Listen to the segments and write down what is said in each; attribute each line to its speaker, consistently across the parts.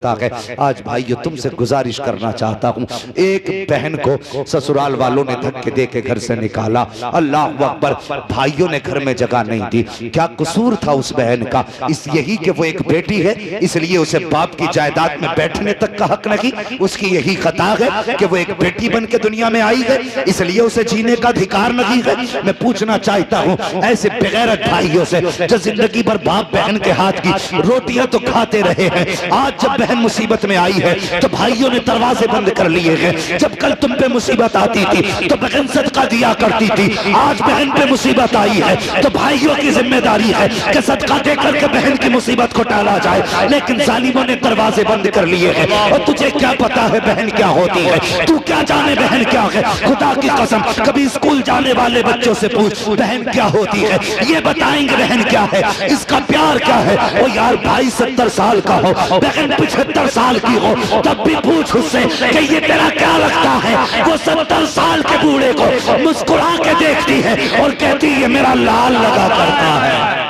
Speaker 1: है। आज भाइयों तुमसे गुजारिश करना चाहता हूँ, एक बहन को ससुराल वालों ने धक्के दे के घर से निकाला। अल्लाह अकबर, भाइयों ने घर में जगह नहीं दी। क्या कसूर था उस बहन का? इस यही कि वो एक बेटी है, इसलिए उसे बाप की जायदाद में बैठने तक का हक नहीं। उसकी यही खता है कि वो एक बेटी बन के दुनिया में आई है, इसलिए उसे जीने का अधिकार नहीं है। मैं पूछना चाहता हूँ ऐसे बेगैरत भाइयों से जो जिंदगी भर बाप बहन के हाथ की रोटियां तो खाते रहे हैं, आज जब बहन मुसीबत में आई है तो भाइयों ने दरवाजे बंद कर लिए हैं। जब कल तुम पे मुसीबत आती थी तो बहन सदका दिया करती थी, आज बहन पे मुसीबत आई है तो भाइयों की जिम्मेदारी है कि सदका दे करके बहन की मुसीबत को टाला जाए। लेकिन जालिमों ने दरवाजे बंद कर लिए हैं। और तुझे क्या पता है बहन क्या होती है? तू क्या जाने बहन क्या है? खुदा की कसम, कभी स्कूल जाने वाले बच्चों से पूछ बहन क्या होती है, ये बताएंगे बहन क्या है, इसका प्यार क्या है। ओ यार, भाई 70 साल का हो, बहन 75 साल की हो, तब भी पूछ उससे कि ये तेरा क्या लगता है। वो 70 साल के बूढ़े को मुस्कुरा के देखती है और कहती है मेरा लाल लगा करता है।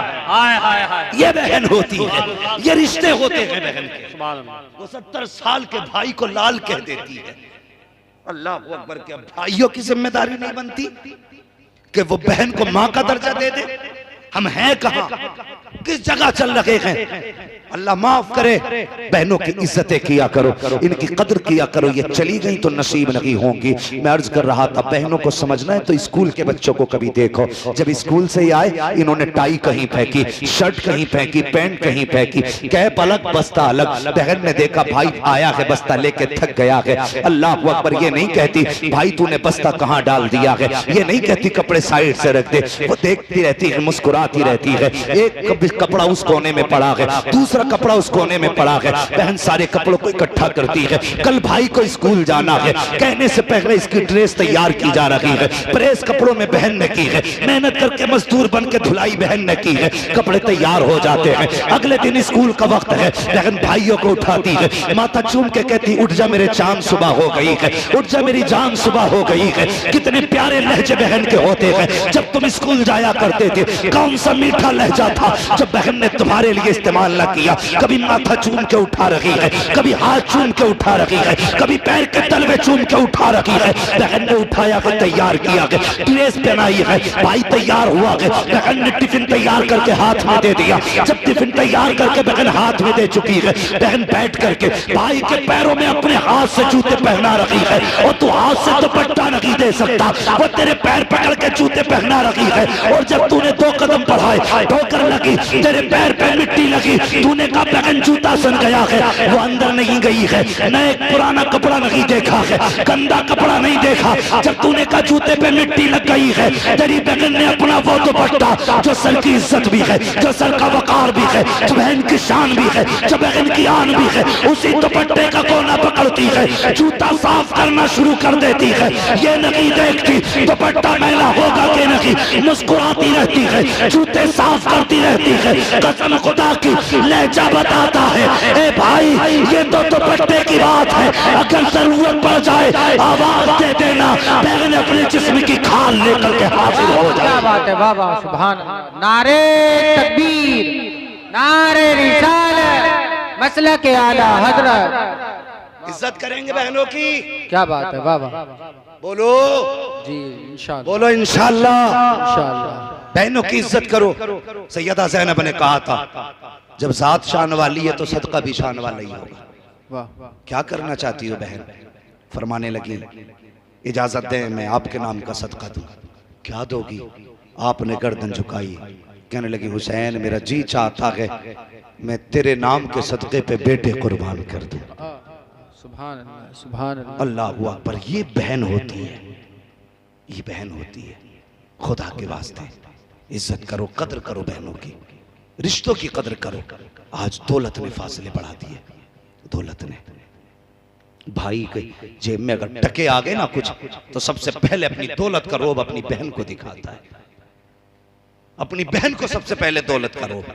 Speaker 1: ये बहन होती है, ये रिश्ते होते हैं बहन के। वो 70 साल के भाई को लाल कह देती है। अल्लाह अकबर, के भाइयों की जिम्मेदारी नहीं बनती कि वो बहन को मां का दर्जा दे दे? हम हैं कहां, किस जगह चल रहे हैं? अल्लाह माफ करे, बहनों की इज्जतें किया करो, इनकी कदर किया करो। ये चली गई तो नसीब नहीं होंगी। मैं अर्ज कर रहा था, बहनों को समझना है तो स्कूल के बच्चों को कभी देखो, जब स्कूल से ही आए इन्होंने टाई कहीं फेंकी, शर्ट कहीं फेंकी, पैंट कहीं फेंकी, कैप अलग बस्ता अलग। बहन ने देखा भाई आया है बस्ता लेके थक गया है, अल्लाह अकबर ये नहीं कहती भाई तूने बस्ता कहाँ डाल दिया है, ये नहीं कहती कपड़े साइड से रख दे। वो देखती रहती है, मुस्कुराती रहती है। एक कपड़ा उस कोने में पड़ा है, दूसरा कपड़ा उस कोने में पड़ा है, बहन सारे कपड़ों को इकट्ठा करती है। कल भाई को स्कूल जाना है, कहने से पहले इसकी ड्रेस तैयार की जा रही है, प्रेस कपड़ों में बहन ने की है, मेहनत करके मजदूर बन के धुलाई बहन ने की है, कपड़े तैयार हो जाते हैं। अगले दिन स्कूल का वक्त है, बहन भाइयों को उठाती है, माथा चूम के कहती उठ जा मेरे चांद सुबह हो गई है, उठ जा मेरी जान सुबह हो गई है। कितने प्यारे लहजे बहन के होते हैं। जब तुम स्कूल जाया करते थे कौन सा मीठा लहजा था जब बहन ने तुम्हारे लिए इस्तेमाल न किया। कभी माथा चूम के उठा रही है, कभी हाथ चूम के उठा रही है, कभी पैर के तल में चूम के उठा रही है। बहन ने उठाया है, तैयार किया है, ड्रेस पहनाई है, भाई तैयार हुआ है, बहन ने टिफिन तैयार करके हाथ में दे दिया। जब टिफिन तैयार करके बहन हाथ में दे चुकी है, बहन बैठ करके भाई के पैरों में अपने हाथ से जूते पहना रही है। और तू हाथ से दुपट्टा नहीं दे सकता, वो तेरे पैर पकड़ के जूते पहना रही है। और जब तूने 2 कदम बढ़ाए, ठोकर लगी, तेरे पैर पे मिट्टी लगी, तूने कहा बहन जूता सन गया है। वो अंदर नहीं गई है, न एक पुराना कपड़ा नहीं देखा है, गंदा कपड़ा नहीं देखा। जब तूने कहा जूते पे मिट्टी लग गई है, तेरी बहन ने अपना वो दुपट्टा जो सर की इज्जत भी है, जो सर का वकार भी है, जो बहन की शान भी है, जो बहन की आन भी है, उसी दुपट्टे का कोना पकड़ती है, जूता साफ करना शुरू कर देती है। ये नहीं देखती दुपट्टा मैला होगा कि नहीं, मुस्कुराती रहती है, जूते साफ करती रहती है। कसम खुदा की लहजा बताता है, ए भाई ये तो दुपट्टे की बात है, अगर जरूरत पड़ जाए आवाज दे देना, बहन अपने जिस्म की खाल लेकर के हाजिर हो जाए।
Speaker 2: क्या बात है बाबा, सुभान अल्लाह। नारे तकबीर, नारे रिसालत, मसलक के आला हजरत।
Speaker 1: इज्जत करेंगे बहनों की।
Speaker 2: क्या बात है बाबा,
Speaker 1: बोलो
Speaker 2: जी इंशाअल्लाह,
Speaker 1: बोलो इंशाअल्लाह।
Speaker 2: इंशाअल्लाह।
Speaker 1: बहनों की इज्जत करो। सैयदा ज़ैनब ने कहा था जब जात शान वाली है तो सदका भी शान वाला ही होगा।
Speaker 2: वाह,
Speaker 1: क्या करना चाहती हो बहन? फरमाने लगी इजाजत दे मैं आपके नाम का सदका दूं। क्या दोगी? आपने गर्दन झुकाई, कहने लगी हुसैन मेरा जी चाहता है मैं तेरे नाम के सदके पे बेटे कुर्बान कर दूं।
Speaker 2: सुभान अल्लाह, सुभान अल्लाह।
Speaker 1: अल्लाह अकबर, ये बहन होती है, ये बहन होती है। खुदा के वास्ते इज्जत करो, कदर करो बहनों की, रिश्तों की कदर करो। आज दौलत ने फासले बढ़ा दिए, दौलत ने। भाई के जेब में अगर टके आ गए ना कुछ तो सबसे पहले अपनी दौलत का रोब अपनी बहन को दिखाता है, अपनी बहन को सबसे पहले दौलत का रोब।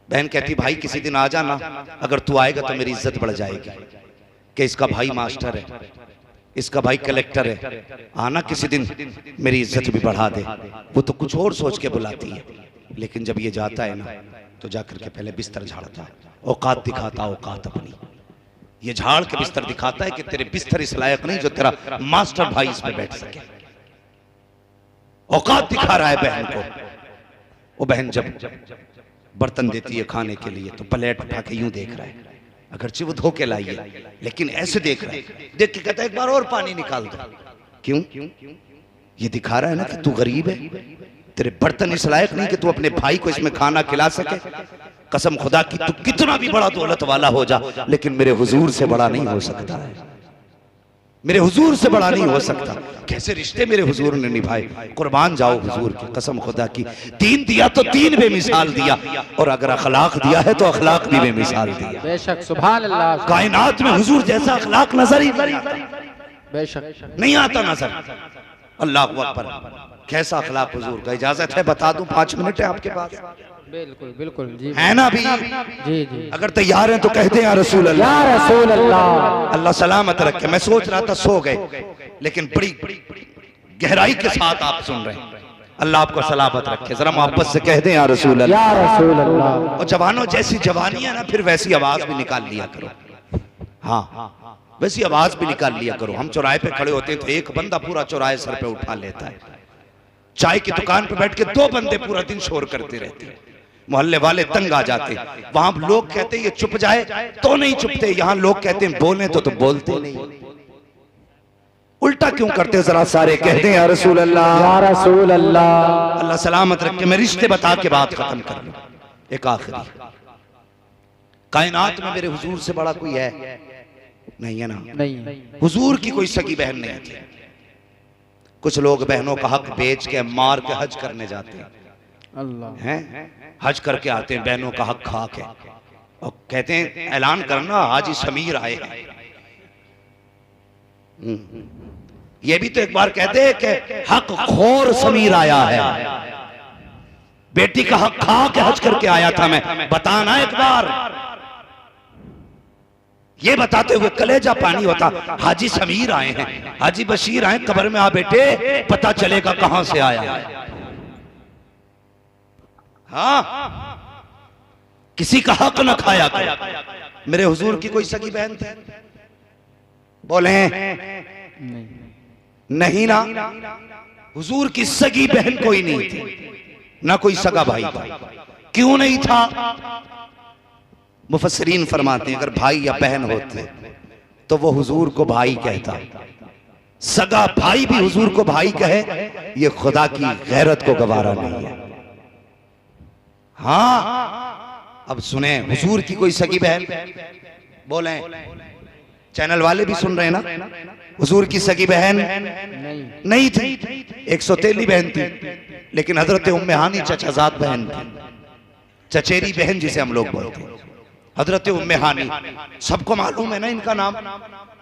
Speaker 1: बहन कहती भाई किसी दिन आ जाना, अगर तू आएगा तो मेरी इज्जत बढ़ जाएगी कि इसका भाई मास्टर है, इसका भाई कलेक्टर है, आना किसी दिन मेरी इज्जत भी बढ़ा दे। वो तो कुछ और सोच के बुलाती है, लेकिन जब ये जाता है ना तो जाकर के पहले बिस्तर झाड़ता, औकात दिखाता, औकात अपनी। ये झाड़ के बिस्तर दिखाता है कि तेरे बिस्तर इस लायक नहीं जो तेरा मास्टर भाई इस पे बैठ सके। औकात दिखा रहा है बहन को। वो बहन जब बर्तन देती है खाने के लिए तो प्लेट उठा के यूं देख रहा है, अगरचे वो धो के लाई है लेकिन ऐसे देख रहा है, देख के कहता है एक बार और पानी निकाल दो। क्यों? ये दिखा रहा है ना कि तू गरीब है, तेरे बर्तन इस लायक नहीं कि तू अपने भाई को इसमें खाना खिला सके। कसम खुदा की तू कितना भी बड़ा दौलत वाला हो जा, लेकिन मेरे हुजूर से बड़ा नहीं हो सकता है, मेरे हुजूर से बड़ा नहीं हो सकता। कैसे रिश्ते मेरे हुजूर ने निभाए, कुर्बान जाओ हुजूर की कसम खुदा की। दीन दिया तो दीन बेमिसाल दिया, और अगर अखलाक दिया है तो अखलाक भी बेमिसाल दिया।
Speaker 2: बेशक सुभान अल्लाह।
Speaker 1: कायनात में हुजूर जैसा अखलाक नजर ही नहीं आता,
Speaker 2: बेशक
Speaker 1: नहीं आता नजर। अल्लाह अकबर, कैसा अखलाक हुजूर का। इजाजत है बता दूं, 5 मिनट है आपके पास?
Speaker 2: बिल्कुल बिल्कुल जी,
Speaker 1: है ना भी?
Speaker 2: जी जी।
Speaker 1: अगर तैयार हैं तो कहते हैं या रसूल अल्लाह।
Speaker 2: या रसूल अल्लाह।
Speaker 1: अल्लाह सलामत रखे। मैं सोच रहा था सो गए, लेकिन बड़ी गहराई के साथ आप सुन रहे हैं। अल्लाह आपको सलामत रखे। जरा मोहब्बत से कह दें या रसूल अल्लाह।
Speaker 2: या रसूल अल्लाह।
Speaker 1: और जवानों जैसी जवानी है ना, फिर वैसी आवाज भी निकाल लिया करो। हाँ, वैसी आवाज भी निकाल लिया करो। हम चौराहे पे खड़े होते हैं तो एक बंदा पूरा चौराहे सर पे उठा लेता है, चाय की दुकान पे बैठ के 2 बंदे पूरा दिन शोर करते रहते हैं, मोहल्ले वाले तंग आ जाते। वहां लोग कहते हैं ये चुप जाए तो नहीं चुपते, यहाँ लोग कहते हैं बोले तो बोलते नहीं। उल्टा क्यों करते? जरा सारे कहते हैं या रसूल अल्लाह।
Speaker 2: या रसूल अल्लाह।
Speaker 1: अल्लाह सलामत रखे। मैं रिश्ते बता के बात खत्म कर लूं। एक आखिरी, कायनात में मेरे हुजूर से बड़ा कोई है नहीं, है ना?
Speaker 2: नहीं।
Speaker 1: हुजूर की कोई सगी बहन नहीं थी। कुछ लोग बहनों का हक बेच के मार के हज करने जाते हैं,
Speaker 2: अल्लाह
Speaker 1: हैं हज करके आते हैं बहनों का हक खा के, और कहते हैं ऐलान करना हाजी समीर आए हैं। ये भी तो एक बार कहते हैं कि हक खोर समीर आया है। बेटी का हक खा के हज करके आया था मैं, बताना एक बार। ये बताते हुए कलेजा पानी होता, हाजी समीर आए हैं, हाजी बशीर आए, कब्र में आ बेटे, पता चलेगा कहां से आया है। हाँ, किसी का हक न खाया करो। मेरे हुजूर की कोई सगी बहन थी? बोले नहीं ना। हुजूर की सगी बहन कोई नहीं थी, ना कोई सगा भाई था। क्यों नहीं था? मुफस्सिरीन फरमाते हैं अगर भाई या बहन होते तो वो हुजूर को भाई कहता। सगा भाई भी हुजूर को भाई कहे, ये खुदा की गैरत को गवारा नहीं है। हाँ, अब सुने, हुजूर की कोई सगी बहन? बोले, चैनल वाले भी सुन रहे हैं ना? हुजूर की सगी बहन नहीं थी। एक सौतेली बहन थी, लेकिन हजरत उम्मे हानी चचाजाद बहन थी, चचेरी बहन जिसे हम लोग बोलते हैं। हजरत उम्मे हानी, सबको मालूम है ना इनका नाम,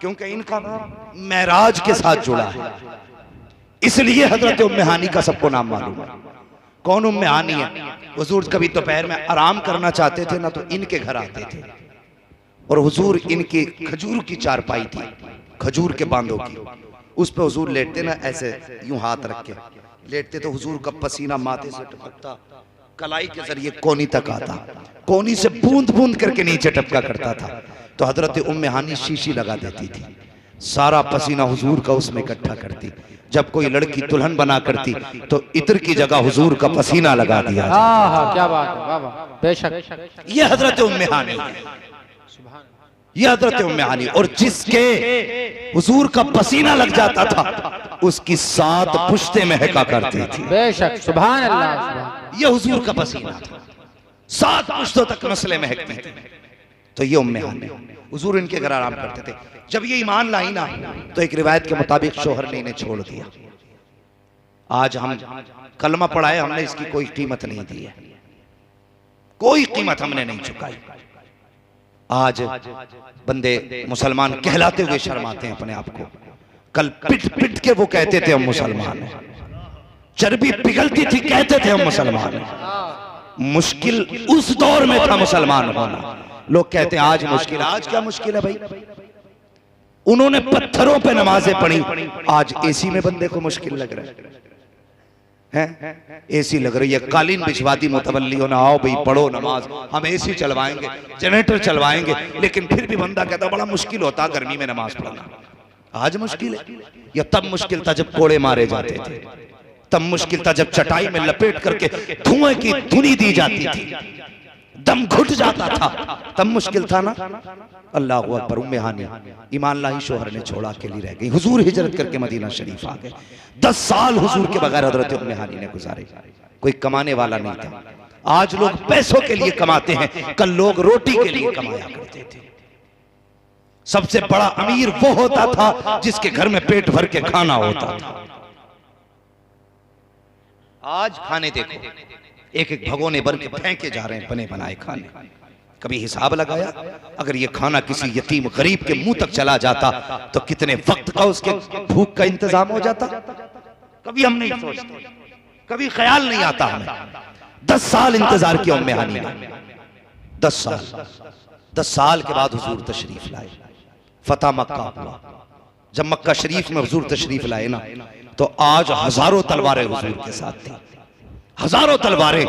Speaker 1: क्योंकि इनका नाम मेराज के साथ जुड़ा है, इसलिए हजरत उम्मे हानी का सबको नाम मालूम है। कौन उम्मे हानी है? हुजूर कभी दोपहर में आराम करना चाहते थे ना, तो इनके घर आते थे, और हुजूर इनकी खजूर की चारपाई थी, खजूर के बांधों की, उस पे हुजूर लेटते ना, ऐसे यूं हाथ रख के लेटते, तो हुजूर का पसीना माथे से टपकता, कलाई के जरिए कोनी तक आता, कोनी से बूंद बूंद करके नीचे टपका करता था। तो हजरत उम्मे हानी शीशी लगा देती थी, सारा पसीना हुजूर का उसमें इकट्ठा करती। जब कोई लड़की दुल्हन बना करती तो इत्र की जगह हुजूर का पसीना लगा दिया।
Speaker 2: क्या बात है, वाह वाह, बेशक।
Speaker 1: ये हजरत उम्मे हानी, ये हजरत उम्मे हानी, और जिसके हुजूर का पसीना लग जाता था उसकी 7 पुश्तें महका करती थी।
Speaker 2: बेशक, सुभान अल्लाह।
Speaker 1: ये हुजूर का पसीना था, 7 पुश्तों तक मसले महकते थे। तो ये उम्मे हानी, हुजूर इनके घर आराम करते थे। जब ये ईमान लाई ना, तो एक रिवायत के मुताबिक शोहर ने इन्हें छोड़ दिया। आज हम कलमा पढ़ाए, हमने इसकी कोई कीमत नहीं दी है, कोई कीमत हमने नहीं चुकाई। आज बंदे मुसलमान कहलाते हुए शर्माते हैं अपने आप को। कल पिट पिट के वो कहते थे हम मुसलमान हैं, चर्बी पिघलती थी कहते थे हम मुसलमान हैं। मुश्किल उस दौर में था मुसलमान होना। लोग कहते हैं आज मुश्किल, आज क्या मुश्किल है भाई? उन्होंने पत्थरों पे नमाजें पढ़ी, आज एसी में बंदे को मुश्किल लग रहा है। हैं एसी लग रही है, कालीन बिछवा दी मुतवल्लियों ने, आओ भाई पढ़ो नमाज, हम एसी चलवाएंगे, जनरेटर चलवाएंगे। लेकिन फिर भी बंदा कहता बड़ा मुश्किल होता गर्मी में नमाज पढ़ना। आज मुश्किल है या तब मुश्किल था जब कोड़े मारे जाते थे, तब मुश्किल था जब चटाई में लपेट करके धुएं की धुनी दी जाती थी, दम घुट जाता था, तब मुश्किल था ना। अल्लाह अकबर। उम्मे हानी ईमान लाही शोहर ने छोड़ा, अकेली रह गई। हुजूर हिजरत करके मदीना शरीफ आ गए। 10 साल हुजूर के बगैर हजरत उम्मे हानी ने गुजारे। कोई कमाने वाला नहीं था। आज लोग पैसों के लिए कमाते हैं, कल लोग रोटी के लिए कमाया करते थे। सबसे बड़ा अमीर वो होता था जिसके घर में पेट भर के खाना होता था। आज खाने देखो, एक एक भगोने भर के फेंके जा रहे हैं बने बनाए खाने। कभी हिसाब लगाया अगर ये खाना किसी यतीम गरीब के मुंह तक चला जाता तो कितने वक्त का उसके भूख का इंतजाम हो जाता? कभी हम नहीं सोचते, कभी ख्याल नहीं आता हमें। 10 साल इंतजार किया उम्मे हानी ने, 10 साल। 10 साल के बाद हुजूर तशरीफ लाए, फतह मक्का हुआ। जब मक्का शरीफ में हुजूर तशरीफ लाए ना, तो आज हजारों तलवारें हुजूर के साथ थी, हजारों तलवारें।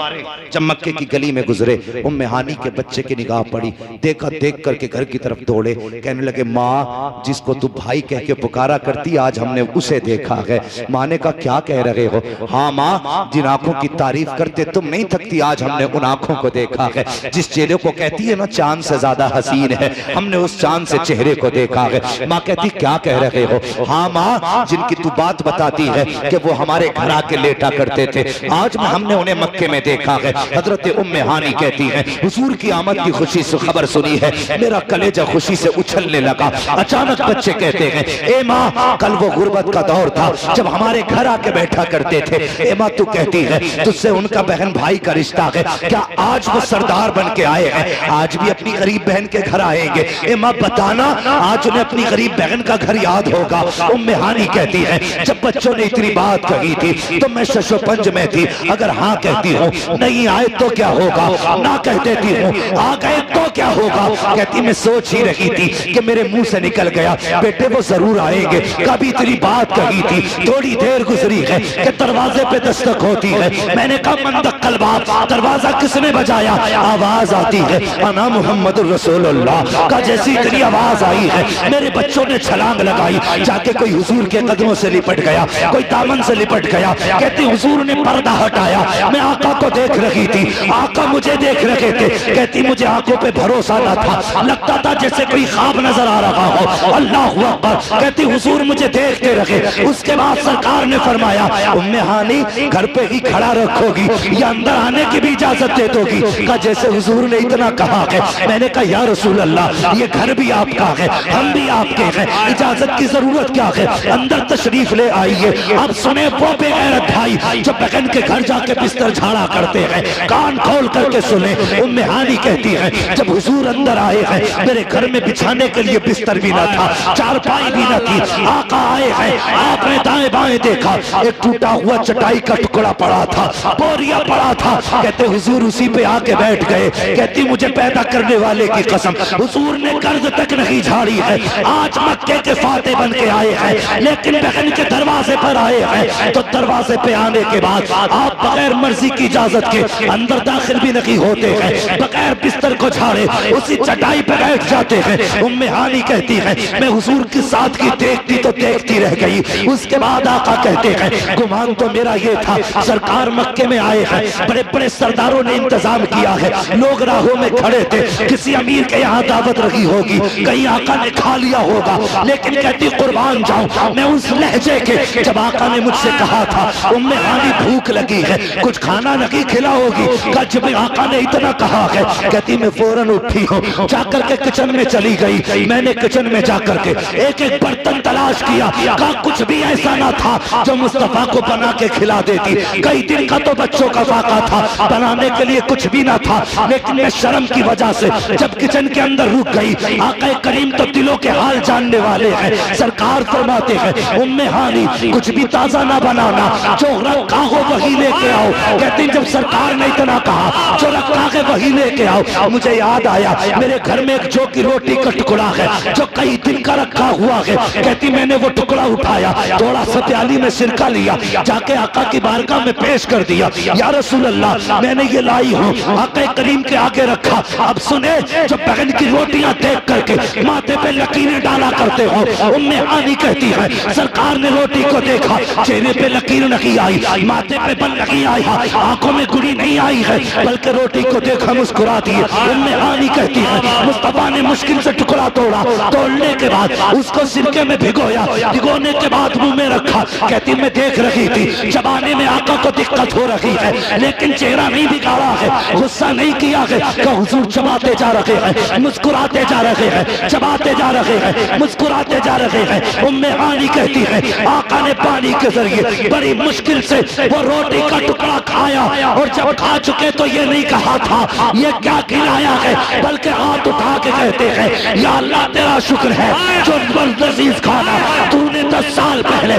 Speaker 1: जब मक्के की गली में गुजरे, उम्मे हानी के बच्चे की निगाह पड़ी, देखा, देख करके घर की तरफ दौड़े, कहने लगे माँ जिसको तू भाई कह के पुकारा करती आज हमने उसे देखा है। माँ ने कहा क्या कह रहे हो? हाँ माँ, जिन आंखों की तारीफ करते तुम नहीं थकती आज हमने उन आंखों को देखा है। जिस चेहरे को कहती है ना चांद से ज्यादा हसीन है, हमने उस चांद से चेहरे को देखा है। माँ कहती क्या कह रहे हो? हाँ माँ, जिनकी तू बात बताती है कि वो हमारे घर आके लेटा करते थे, आज हमने उन्हें मक्के में देखा है। हजरत उम्मे हानी कहती हैं हुजूर की आमद की खुशी से खबर सुनी है, मेरा कलेजा खुशी से उछलने लगा। अचानक बच्चे कहते हैं ए माँ, कल वो गुर्बत का दौर था जब हमारे घर आके बैठा करते थे। ए माँ, तू कहती है तुझसे उनका बहन भाई का रिश्ता है, क्या आज वो सरदार बन के आए हैं? आज भी अपनी गरीब बहन के घर आएंगे? ए माँ बताना, आज उन्हें अपनी गरीब बहन का घर याद होगा? उम्मे हानी कहती है जब बच्चों ने इतनी बात कही थी तो मैं शशोपंज में थी। अगर हाँ कहती हूँ, नहीं आए तो क्या होगा? ना कह देती हूँ, आ गए तो क्या होगा? कहती मैं सोच ही रही थी कि मेरे मुंह से निकल गया बेटे वो जरूर आएंगे, कभी इतनी बात कही थी। थोड़ी देर गुजरी है कि दरवाजे पे दस्तक होती है। मैंने कहा मंदक्कल बाप, दरवाजा किसने बजाया? आवाज आती है अना मोहम्मद रसूलुल्लाह का। जैसी इतनी आवाज आई है मेरे बच्चों ने छलांग लगाई, जाके कोई हुजूर के कदमों से लिपट गया, कोई दामन से लिपट गया। कहती हुजूर ने पर्दा हटाया, मैं आका को देख रही थी, आका मुझे देख रहे थे। कहती मुझे आंखों पे भरोसा न था, लगता था जैसे कोई ख्वाब नजर आ रहा हो। अल्लाह अकबर। कहती हुजूर मुझे देखते रहे। उसके बाद सरकार ने फरमाया उम्मे हानी घर पे ही खड़ा रखोगी या अंदर आने की भी इजाजत दे दोगी? कहा जैसे हुजूर ने इतना कहा है। मैंने कहा या रसूल अल्लाह, ये घर भी आपका है, हम भी आपके हैं, इजाजत की जरूरत क्या है? अंदर तशरीफ ले आइए। अब सुने वो बेगैरत भाई जो बहन के घर जाके बिस्तर झाड़ा करते हैं, कान खोल करके सुने। उम्मे हानी कहती है जब हुजूर अंदर आए हैं मेरे घर में बिछाने के लिए बिस्तर भी न था, चारपाई भी न थी। आका आए हैं, आपने दाएं बाएं देखा, एक टूटा हुआ चटाई का टुकड़ा पड़ा था, बोरिया पड़ा था। कहते हुजूर उसी पे आके बैठ गए। कहती मुझे पैदा करने वाले की कसम, हुजूर ने कर्ज तक नहीं झाड़ी है। आज मक्के के फाते बन के आए हैं, लेकिन बहन के दरवाजे पर आए हैं। तो दरवाजे पे आने के बाद आप बगैर मर्जी की इजाजत के अंदर दाखिल भी नहीं होते हैं, बगैर बिस्तर को झाड़े उसी चटाई पे बैठ जाते हैं। उम्मे हानी कहती है मैं हुजूर की सादगी देखती तो देखती रह गई। उसके बाद आका कहते हैं गुमान तो मेरा ये था सरकार मक्के में आए हैं, बड़े बड़े सरदारों ने इंतजाम किया है, लोग राहों में खड़े थे, किसी अमीर के यहाँ दावत रखी होगी, कहीं आका ने खा लिया होगा। लेकिन कहती कुर्बान जाऊं मैं उस लहजे के जब आका ने मुझसे कहा था उम्मे हानी भूख लगी है, कुछ खाना नहीं खिलाओगी? जब आका ने इतना कहा है, कहती मैं फौरन उठी हूँ, जाकर के किचन में चली गई। मैंने किचन में जाकर के एक एक बर्तन तलाश किया, कहा कुछ भी ऐसा ना था जो मुस्तफा को बना के खिला देती। कई दिन का तो बच्चों का फाका था, बनाने के लिए कुछ भी ना था। लेकिन मैं शर्म की वजह से जब किचन के अंदर रुक गई। आका करीम तो दिलों के हाल जानने वाले हैं, सरकार फरमाते हैं उम्मे हानी कुछ भी ताजा ना बनाना, जो रखा हो वही लेके आओ। कहती जब सरकार ने इतना कहा जो रखा के वही लेके आओ। मुझे याद आया मेरे घर में एक जो की रोटी का टुकड़ा है जो कई दिन का रखा हुआ है। कहती मैंने वो टुकड़ा उठाया, थोड़ा सा प्याली में सिरका लिया, जाके आका की बारगाह में पेश कर दिया। या रसूल अल्लाह मैंने ये लाई हूँ, आका करीम के आगे रखा। अब सुने, जो बहन की रोटियां देख करके माथे पे लकीरें डाला करते हो, उम्मे हानी कहती है सरकार ने रोटी को देखा, चेहरे पे लकीर नहीं आई, माथे पे बल नहीं आई, आंखों में गुड़ी नहीं आई है, बल्कि रोटी को देखा मुस्कुरा दिए। उम्मे हानी कहती है मुस्तफा ने मुश्किल से टुकड़ा तोड़ा, तोड़ने के बाद उसको सिरके में भिगोया, भिगोने के बाद मुंह में रखा। कहती मैं देख रही थी चबाने में आका को दिक्कत हो रही है, लेकिन चेहरा नहीं बिगाड़ा है, गुस्सा नहीं किया है। हुजूर चबाते जा रहे हैं, मुस्कुराते जा रहे हैं, चबाते जा रहे हैं, मुस्कुराते जा रहे हैं। उम्मे हानी कहती है आका ने पानी के जरिए बड़ी मुश्किल से वो रोटी का टुकड़ा खाया, और जब खा चुके तो ये नहीं कहा था ये क्या खिलाया है, बल्कि हाथ उठा के कहते हैं या अल्लाह तेरा शुक्र है जो लजीज खाना तूने 10 साल पहले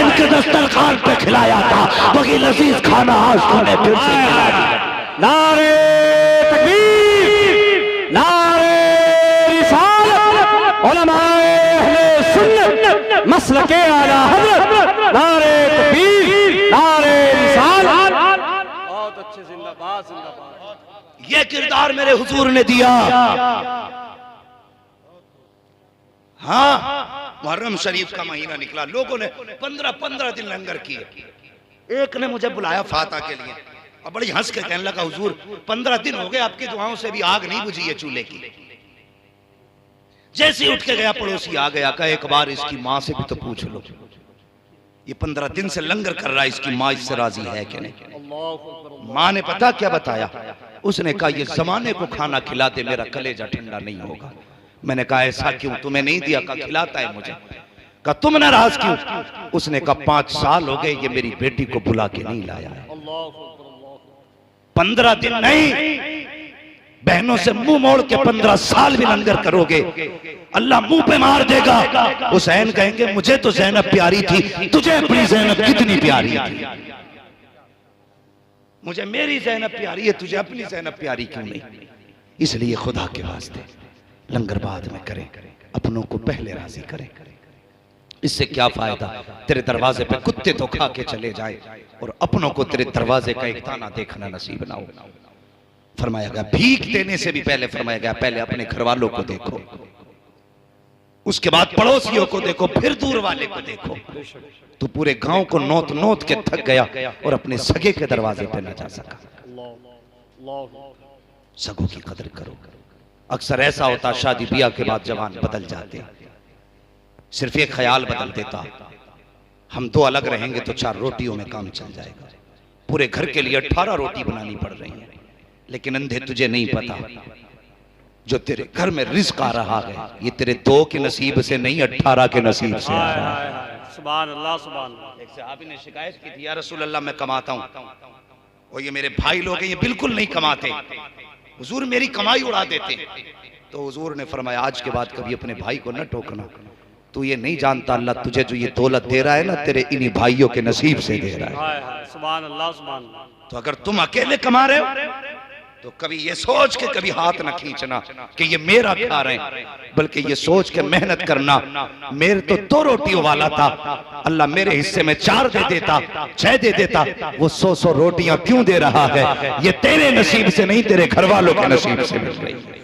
Speaker 1: इनके दस्तरखान पे खिलाया था, वही लजीज खाना आज तूने फिर से खिलाया।
Speaker 2: नारे तकबीर, नारे रिसालत, उलमाए अहले सुन्नत, मसलके आला हज़रत, नारे तकबीर, नारे रिसालत। बहुत अच्छे, जिंदाबाद जिंदाबाद।
Speaker 1: ये किरदार मेरे हुजूर ने दिया। हाँ, मुहर्रम शरीफ का महीना निकला, लोगों ने 15 दिन लंगर किए। एक ने मुझे बुलाया फाता के लिए और बड़ी हंस के कहने लगा हुजूर 15 दिन हो गए आपकी दुआओं से भी आग नहीं बुझी है चूल्हे की। जैसे उठ के गया पड़ोसी आ गया, कहा एक बार इसकी माँ से भी तो पूछ लो, ये 15 दिन से लंगर कर रहा है, इसकी माँ इससे राजी है कि नहीं। माँ ने पता क्या बताया, उसने कहा ये जमाने को खाना खिला दे मेरा कलेजा ठंडा नहीं होगा। मैंने कहा ऐसा क्यों, तुम्हें नहीं दिया? कहा खिलाता है मुझे। कहा तुम नाराज क्यों? उसने कहा 5 साल हो गए ये मेरी बेटी को बुला के नहीं लाया है। 15 दिन नहीं, बहनों से मुंह मोड़ के 15 साल भी लंगर करोगे अल्लाह मुंह पे मार देगा। हुसैन कहेंगे मुझे तो ज़ैनब प्यारी थी, तुझे अपनी ज़ैनब कितनी प्यारी थी? मुझे मेरी ज़ैनब प्यारी है, तुझे अपनी ज़ैनब प्यारी क्यों नहीं? इसलिए खुदा के वास्ते लंगर बाद में करें, अपनों को पहले राजी करें। इससे क्या फायदा, तेरे दरवाजे पे कुत्ते तो खा के चले जाए और अपनों को तेरे दरवाजे का एक दाना देखना नसीब ना हो। फरमाया गया भीख देने से भी पहले फरमाया गया पहले अपने घर वालों को देखो, उसके बाद पड़ोसियों को देखो, फिर दूर वाले को देखो। तो पूरे गांव को नोत नोत के थक गया और अपने सगे के दरवाजे पे न जा सका। सगों की कदर करो। अक्सर ऐसा होता शादी ब्याह के बाद जवान बदल जाते, सिर्फ एक ख्याल बदल देता, हम 2 अलग रहेंगे तो 4 रोटियों में काम चल जाएगा। पूरे घर के लिए 18 रोटी बनानी पड़ रही है। लेकिन अंधे तुझे नहीं पता जो तेरे घर में रिस्क आ रहा है ये तेरे 2 के नसीब से नहीं 18 के नसीब से आ रहा है।
Speaker 2: सुभान अल्लाह, सुभान अल्लाह।
Speaker 1: एक सहाबी ने शिकायत की थी या रसूल अल्लाह मैं कमाता हूँ और ये मेरे भाई लोग हैं ये बिल्कुल नहीं कमाते, हुजूर मेरी कमाई उड़ा देते। तो हुजूर ने फरमाया आज के बाद कभी अपने भाई को न टोकना, तू ये नहीं जानता अल्लाह तुझे जो ये दौलत दे रहा है ना तेरे इन्हीं भाइयों के नसीब से दे रहा है।
Speaker 2: सुभान अल्लाह, सुभान अल्लाह।
Speaker 1: तो अगर तुम अकेले कमा रहे हो तो कभी ये सोच के कभी हाथ न खींचना कि ये मेरा खा रहे हैं, बल्कि ये सोच के मेहनत करना मेरे तो 2 रोटियों वाला था, अल्लाह मेरे हिस्से में 4 दे देता, 6 दे देता, वो 100 रोटियां क्यों दे रहा है? ये तेरे नसीब से नहीं तेरे घर वालों के नसीब से मिल रही है।